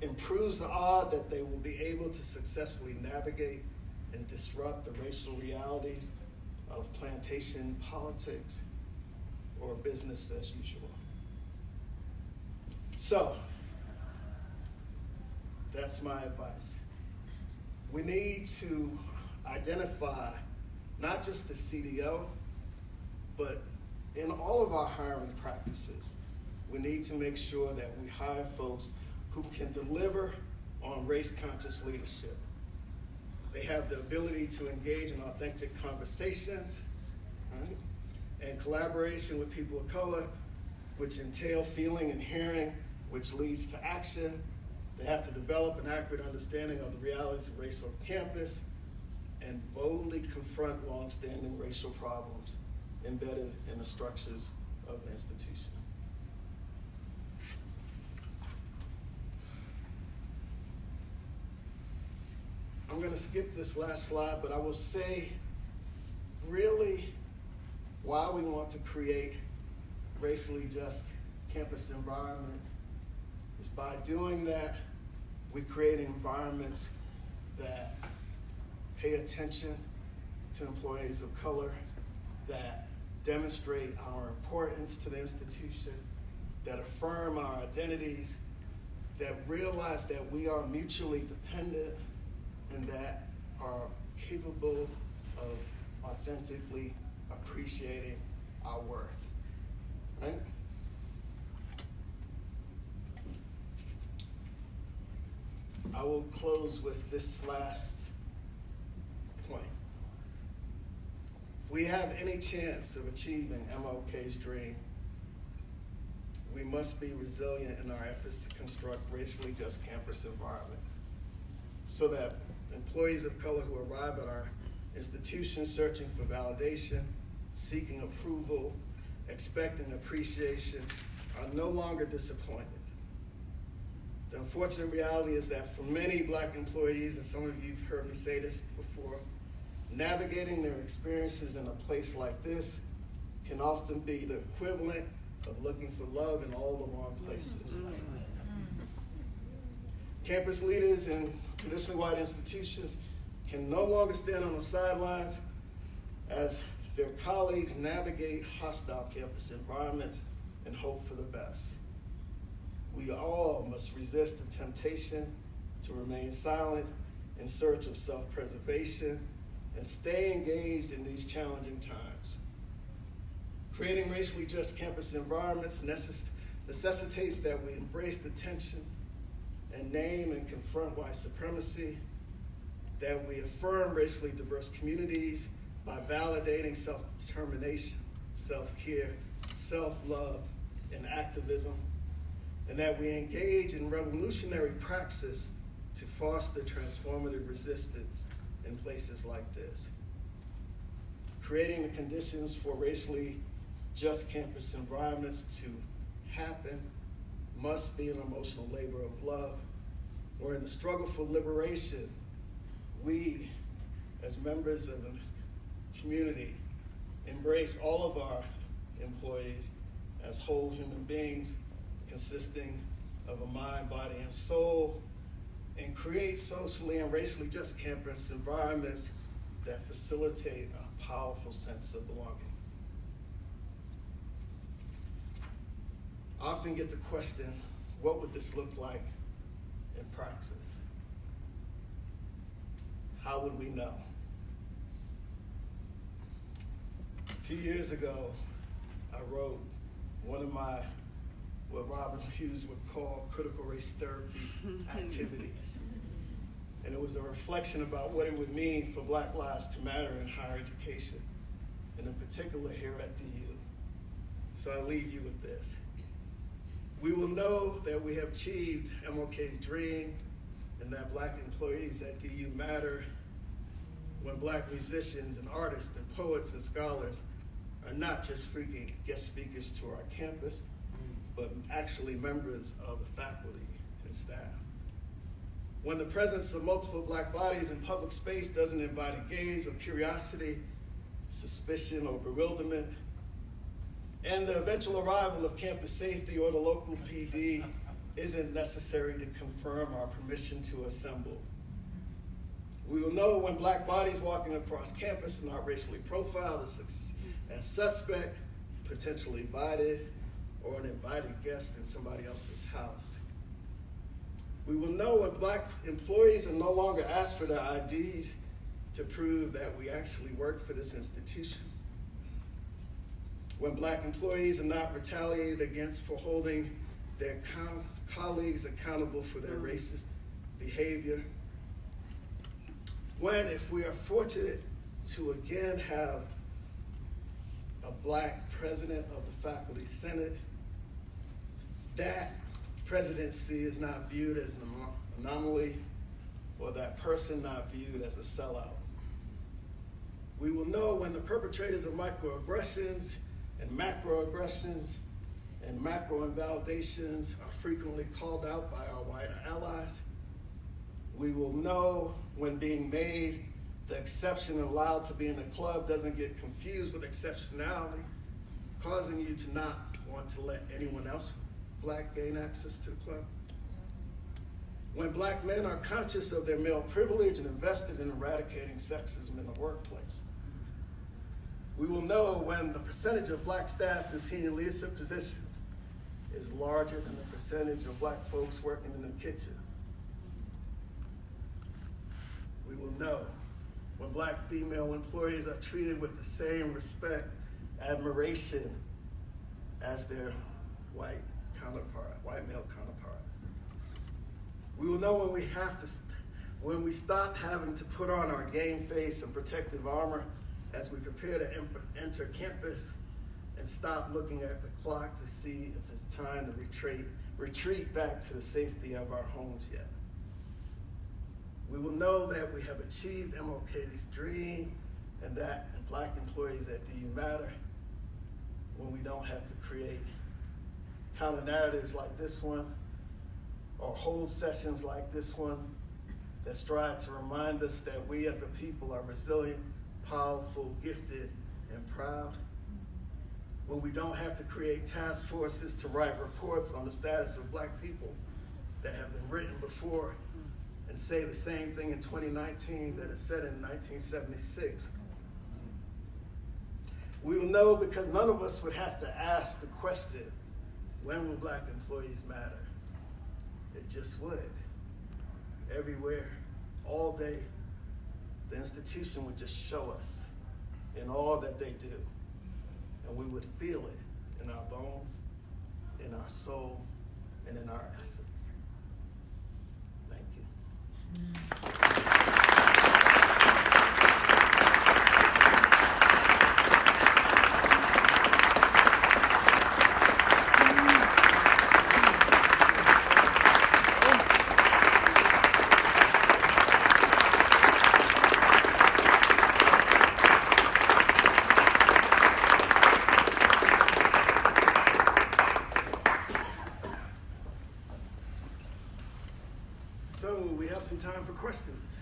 improves the odds that they will be able to successfully navigate and disrupt the racial realities of plantation politics or business as usual. So, that's my advice. We need to identify not just the CDO, but in all of our hiring practices, we need to make sure that we hire folks who can deliver on race-conscious leadership. They have the ability to engage in authentic conversations, right? And collaboration with people of color, which entail feeling and hearing, which leads to action. They have to develop an accurate understanding of the realities of race on campus and boldly confront long-standing racial problems embedded in the structures of the institution. I'm going to skip this last slide, but I will say really why we want to create racially just campus environments is by doing that, we create environments that pay attention to employees of color, that demonstrate our importance to the institution, that affirm our identities, that realize that we are mutually dependent, and that are capable of authentically appreciating our worth, right? I will close with this last point. If we have any chance of achieving MLK's dream, we must be resilient in our efforts to construct racially just campus environment so that employees of color who arrive at our institutions searching for validation, seeking approval, expecting appreciation, are no longer disappointed. The unfortunate reality is that for many Black employees, and some of you have heard me say this before, navigating their experiences in a place like this can often be the equivalent of looking for love in all the wrong places. Campus leaders in traditionally white institutions can no longer stand on the sidelines as their colleagues navigate hostile campus environments and hope for the best. We all must resist the temptation to remain silent in search of self-preservation and stay engaged in these challenging times. Creating racially just campus environments necessitates that we embrace the tension and name and confront white supremacy, that we affirm racially diverse communities by validating self-determination, self-care, self-love, and activism, and that we engage in revolutionary praxis to foster transformative resistance in places like this. Creating the conditions for racially just campus environments to happen must be an emotional labor of love, where in the struggle for liberation, we, as members of a community, embrace all of our employees as whole human beings consisting of a mind, body, and soul, and create socially and racially just campus environments that facilitate a powerful sense of belonging. I often get the question, what would this look like in praxis? How would we know? A few years ago, I wrote one of my, what Robin Hughes would call critical race therapy activities. And it was a reflection about what it would mean for Black lives to matter in higher education, and in particular here at DU. So I leave you with this. We will know that we have achieved MLK's dream and that Black employees at DU matter when Black musicians and artists and poets and scholars are not just freaking guest speakers to our campus, but actually members of the faculty and staff. When the presence of multiple Black bodies in public space doesn't invite a gaze of curiosity, suspicion, or bewilderment, and the eventual arrival of campus safety or the local PD isn't necessary to confirm our permission to assemble. We will know when Black bodies walking across campus are not racially profiled as suspect, potentially invited, or an invited guest in somebody else's house. We will know when Black employees are no longer asked for their IDs to prove that we actually work for this institution. When Black employees are not retaliated against for holding their colleagues accountable for their racist behavior. When, if we are fortunate to again have a Black president of the Faculty Senate, that presidency is not viewed as an anomaly, or that person not viewed as a sellout. We will know when the perpetrators of microaggressions and macroaggressions and macro invalidations are frequently called out by our white allies. We will know when being made the exception and allowed to be in the club doesn't get confused with exceptionality, causing you to not want to let anyone else Black gain access to the club. When Black men are conscious of their male privilege and invested in eradicating sexism in the workplace. We will know when the percentage of Black staff in senior leadership positions is larger than the percentage of Black folks working in the kitchen. We will know when Black female employees are treated with the same respect, admiration as their white male counterparts. We will know when we stop having to put on our game face and protective armor as we prepare to enter campus, and stop looking at the clock to see if it's time to retreat back to the safety of our homes yet. We will know that we have achieved MLK's dream and that Black employees at DU matter when we don't have to create counter narratives like this one or hold sessions like this one that strive to remind us that we as a people are resilient, powerful, gifted, and proud. When we don't have to create task forces to write reports on the status of Black people that have been written before and say the same thing in 2019 that is said in 1976. We will know because none of us would have to ask the question, when will Black employees matter? It just would. Everywhere, all day, the institution would just show us in all that they do. And we would feel it in our bones, in our soul, and in our essence. Thank you. Some time for questions.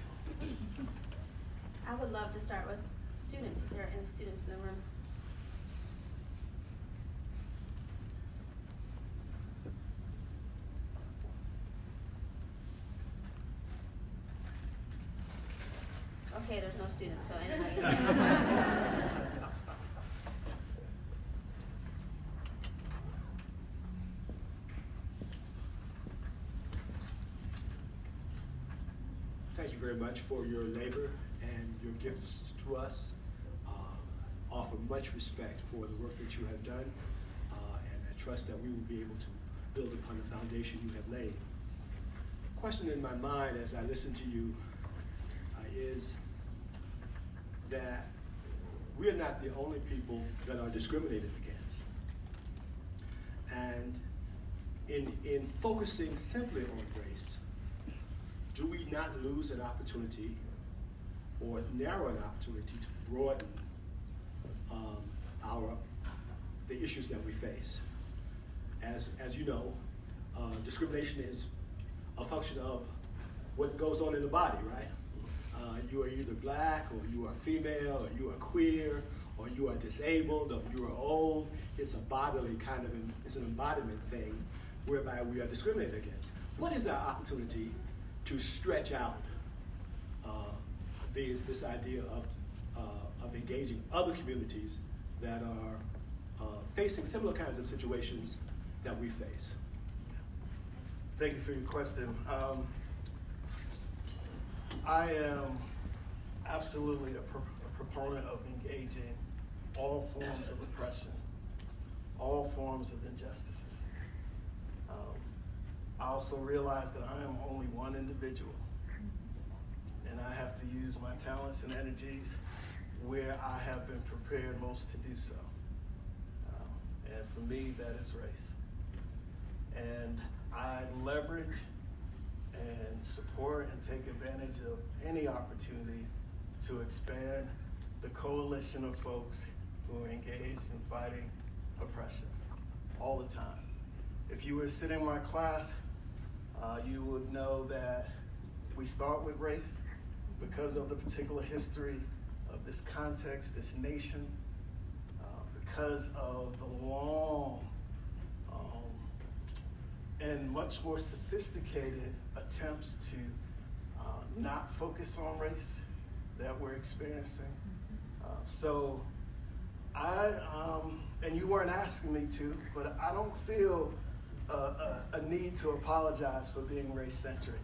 I would love to start with students, if there are any students in the room. Okay, there's no students, so anybody. Thank you very much for your labor and your gifts to us. Offer much respect for the work that you have done, and I trust that we will be able to build upon the foundation you have laid. Question in my mind as I listen to you is that we are not the only people that are discriminated against. And in focusing simply on race, do we not lose an opportunity or narrow an opportunity to broaden the issues that we face? As you know, discrimination is a function of what goes on in the body, right? You are either Black, or you are female, or you are queer, or you are disabled, or you are old. It's a bodily kind of, it's an embodiment thing whereby we are discriminated against. What is our opportunity to stretch out this idea of engaging other communities that are facing similar kinds of situations that we face? Thank you for your question. I am absolutely a proponent of engaging all forms of oppression, all forms of injustices. I also realize that I am only one individual, and I have to use my talents and energies where I have been prepared most to do so. And for me, that is race. And I leverage and support and take advantage of any opportunity to expand the coalition of folks who are engaged in fighting oppression all the time. If you were sitting in my class, you would know that we start with race because of the particular history of this context, this nation, because of the long and much more sophisticated attempts to not focus on race that we're experiencing. So and you weren't asking me to, but I don't feel a need to apologize for being race-centric.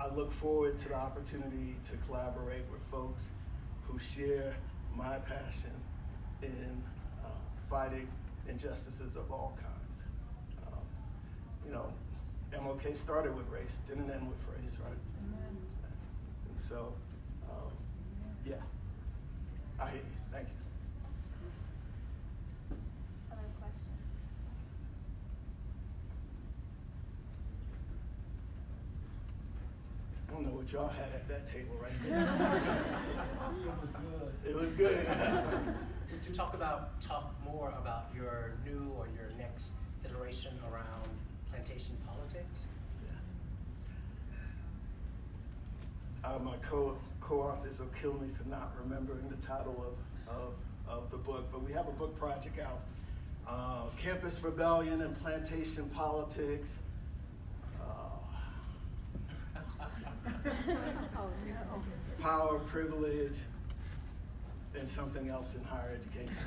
I look forward to the opportunity to collaborate with folks who share my passion in fighting injustices of all kinds. MLK started with race, didn't end with race, right? Amen. And so, yeah, I hear you. Thank you. don't know what y'all had at that table right there. It was good. It was good. To talk more about your new or your next iteration around plantation politics. My co-authors will kill me for not remembering the title of the book, but we have a book project out. Campus Rebellion and Plantation Politics. Power, Privilege, and something else in higher education.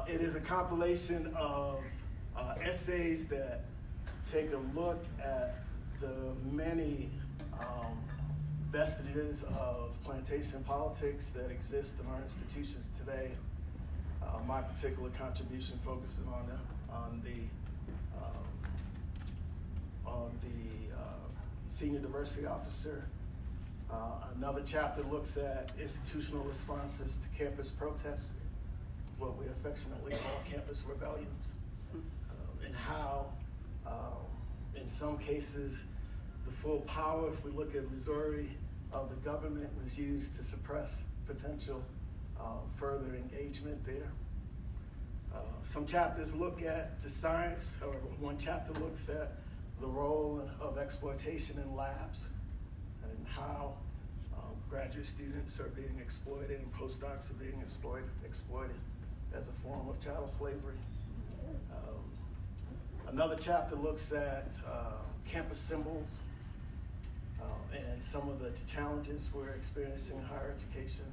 It is a compilation of essays that take a look at the many vestiges of plantation politics that exist in our institutions today. My particular contribution focuses on the senior diversity officer. Another chapter looks at institutional responses to campus protests, what we affectionately call campus rebellions, and how, in some cases, the full power, if we look at Missouri, of the government was used to suppress potential further engagement there. Some chapters look at the science, or one chapter looks at the role of exploitation in labs and how graduate students are being exploited and postdocs are being exploited as a form of chattel slavery. Another chapter looks at campus symbols and some of the challenges we're experiencing in higher education.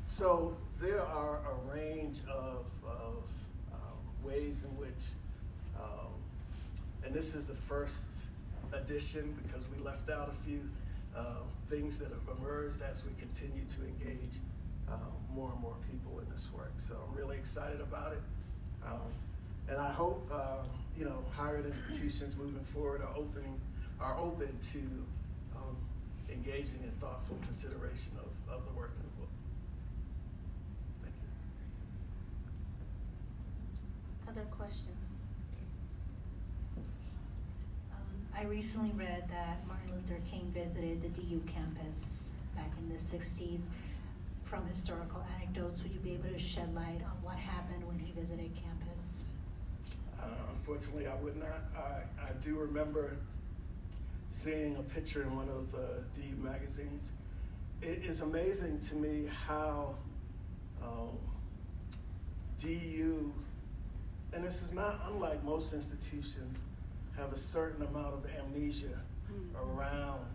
So there are a range of ways in which, and this is the first edition because we left out a few things that have emerged as we continue to engage more and more people in this work. So I'm really excited about it. And I hope higher ed institutions moving forward are open to engaging in thoughtful consideration of the work in the book. Thank you. Other questions? I recently read that Martin Luther King visited the DU campus back in the 60s. From historical anecdotes, would you be able to shed light on what happened when he visited campus? Unfortunately, I would not. I do remember seeing a picture in one of the DU magazines. It is amazing to me how DU, and this is not unlike most institutions, have a certain amount of amnesia around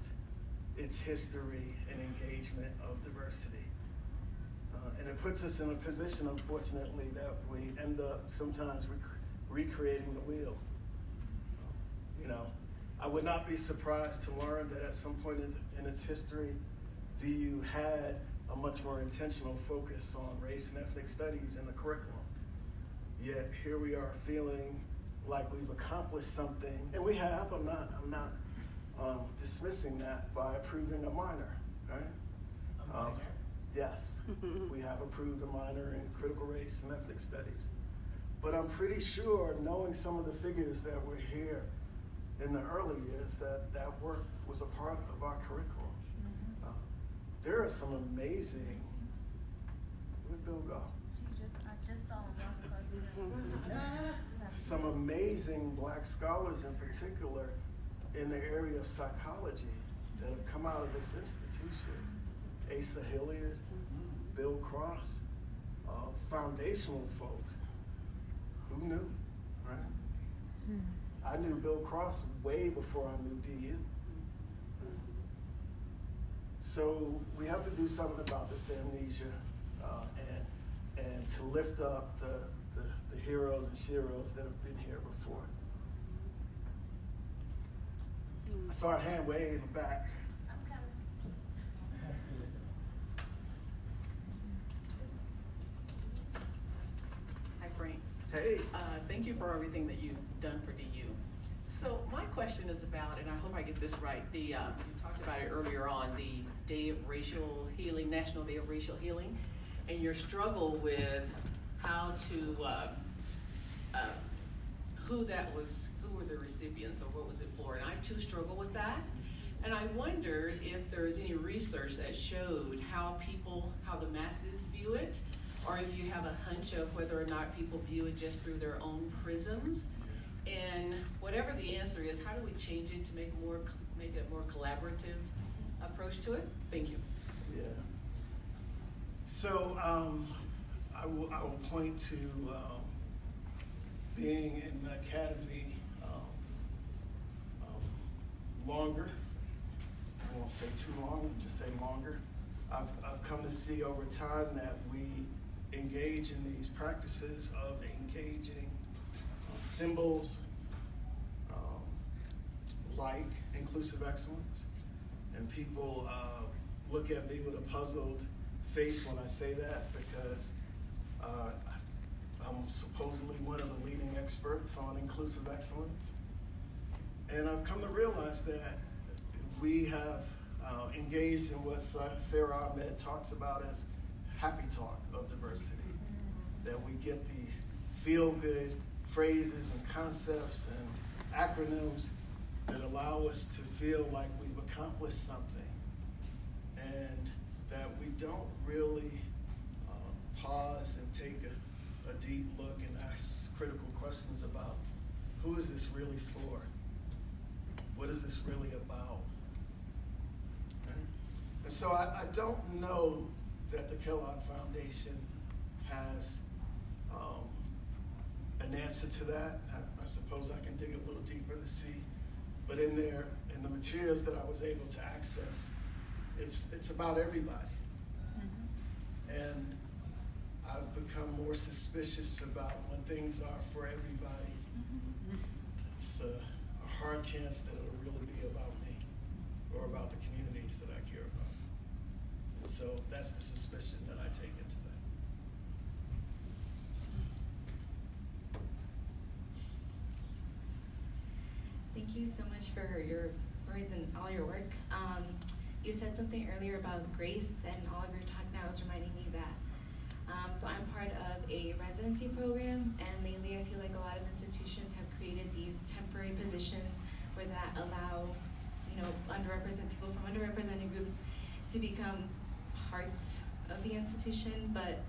its history and engagement of diversity. And it puts us in a position, unfortunately, that we end up sometimes recreating the wheel. I would not be surprised to learn that at some point in its history, DU had a much more intentional focus on race and ethnic studies in the curriculum. Yet here we are feeling like we've accomplished something, and we have. I'm not dismissing that by approving a minor, right? Yes, we have approved a minor in critical race and ethnic studies. But I'm pretty sure, knowing some of the figures that were here in the early years, that work was a part of our curriculum. There are some amazing, where'd Bill go? I just saw him walking across the Some amazing Black scholars in particular in the area of psychology that have come out of this institution. Asa Hilliard, Bill Cross, foundational folks. Who knew, right? I knew Bill Cross way before I knew DU. So we have to do something about this amnesia and to lift up the heroes and sheroes that have been here before. I saw a hand way in the back. Hi, Frank. Hey. Thank you for everything that you've done for DU. So my question is about, and I hope I get this right, you talked about it earlier on, the Day of Racial Healing, National Day of Racial Healing, and your struggle with how to, who that was who were the recipients, or what was it for? And I too struggle with that. And I wondered if there was any research that showed how the masses view it, or if you have a hunch of whether or not people view it just through their own prisms. And whatever the answer is, how do we change it to make it a more collaborative approach to it? Thank you. Yeah. So I will point to being in the academy longer. I won't say too long, just say longer. I've come to see over time that we engage in these practices of engaging symbols like inclusive excellence. And people look at me with a puzzled face when I say that, because I'm supposedly one of the leading experts on inclusive excellence. And I've come to realize that we have engaged in what Sarah Ahmed talks about as happy talk of diversity. That we get these feel-good phrases and concepts and acronyms that allow us to feel like we've accomplished something, and that we don't really pause and take a deep look and ask critical questions about who is this really for? What is this really about? Okay? And so I don't know that the Kellogg Foundation has an answer to that. I suppose I can dig a little deeper to see. But in the materials that I was able to access, it's about everybody. Mm-hmm. And I've become more suspicious about when things are for everybody. Mm-hmm. It's a hard chance that it'll really be about me or about the communities that I care about. And so that's the suspicion that I take into that. Thank you so much for your words and all your work. You said something earlier about grace, and all of your talk now is reminding me that. So I'm part of a residency program, and lately I feel like a lot of institutions have created these temporary positions where that allow, underrepresented people from underrepresented groups to become parts of the institution. But,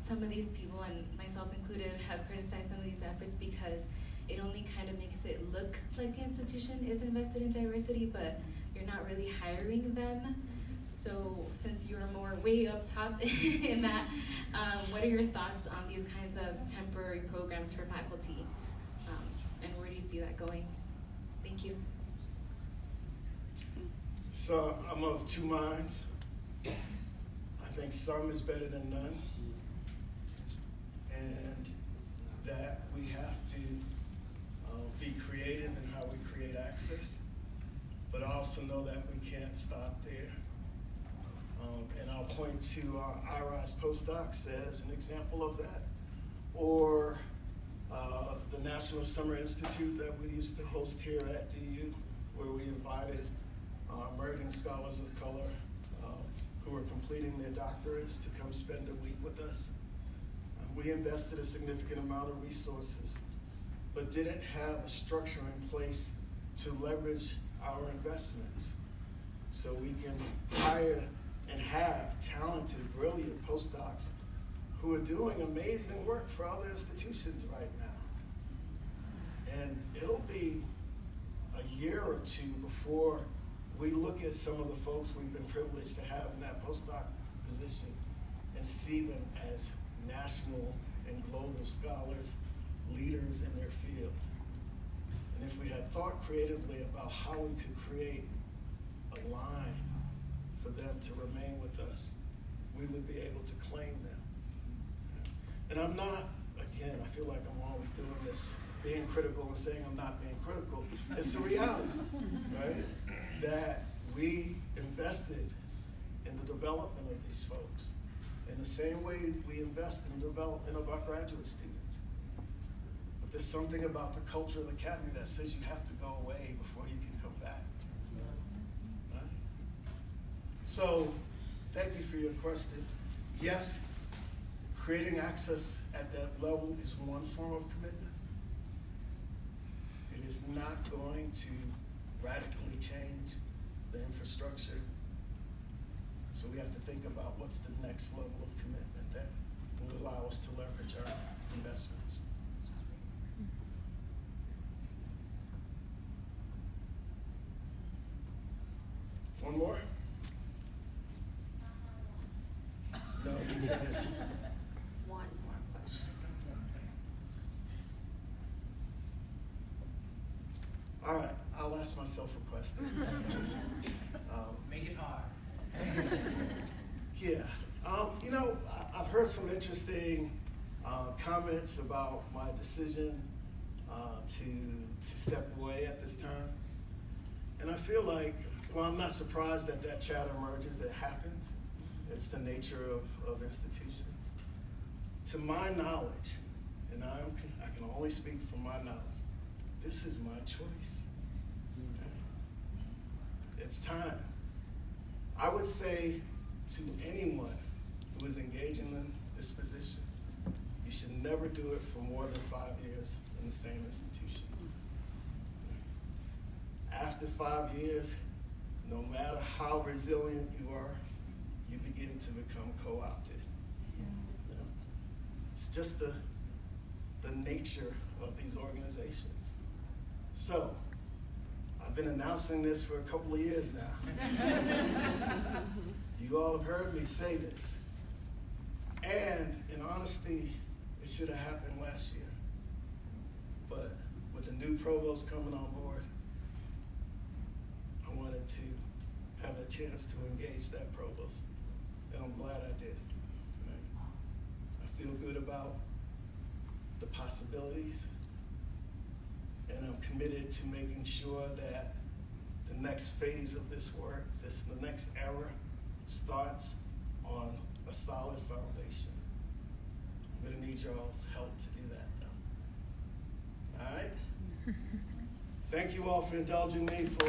some of these people, and myself included, have criticized some of these efforts because it only kind of makes it look like the institution is invested in diversity, but you're not really hiring them. So since you're more way up top in that, what are your thoughts on these kinds of temporary programs for faculty? And where do you see that going? Thank you. So I'm of two minds. I think some is better than none. And that we have to be creative in how we create access, but I also know that we can't stop there. And I'll point to IRIS postdocs as an example of that, or the National Summer Institute that we used to host here at DU, where we invited emerging scholars of color who are completing their doctorates to come spend a week with us. We invested a significant amount of resources, but didn't have a structure in place to leverage our investments. So we can hire and have talented, brilliant postdocs who are doing amazing work for other institutions right now. And it'll be a year or two before we look at some of the folks we've been privileged to have in that postdoc position and see them as national and global scholars, leaders in their field. And if we had thought creatively about how we could create a line for them to remain with us, we would be able to claim them. And I'm not, again, I feel like I'm always doing this, being critical and saying I'm not being critical. It's the reality, right? That we invested in the development of these folks in the same way we invest in the development of our graduate students. But there's something about the culture of the academy that says you have to go away before you can come back. Right? So, thank you for your question. Yes, creating access at that level is one form of commitment, is not going to radically change the infrastructure. So we have to think about what's the next level of commitment that will allow us to leverage our investments. One more? No, you can't. One more question. All right, I'll ask myself a question. Make it hard. Yeah, you know, I've heard some interesting comments about my decision to step away at this time. And I feel like, well, I'm not surprised that that chatter emerges. It happens. It's the nature of institutions. To my knowledge, and I can only speak from my knowledge, this is my choice. Okay? It's time. I would say to anyone who is engaging in this position, you should never do it for more than 5 years in the same institution. After 5 years, no matter how resilient you are, you begin to become co-opted. You know? It's just the nature of these organizations. So, I've been announcing this for a couple of years now. You all have heard me say this. And in honesty, it should have happened last year. But with the new provost coming on board, I wanted to have a chance to engage that provost. And I'm glad I did. Right? I feel good about the possibilities. And I'm committed to making sure that the next phase of this work, the next era, starts on a solid foundation. I'm gonna need y'all's help to do that, though. All right? Thank you all for indulging me for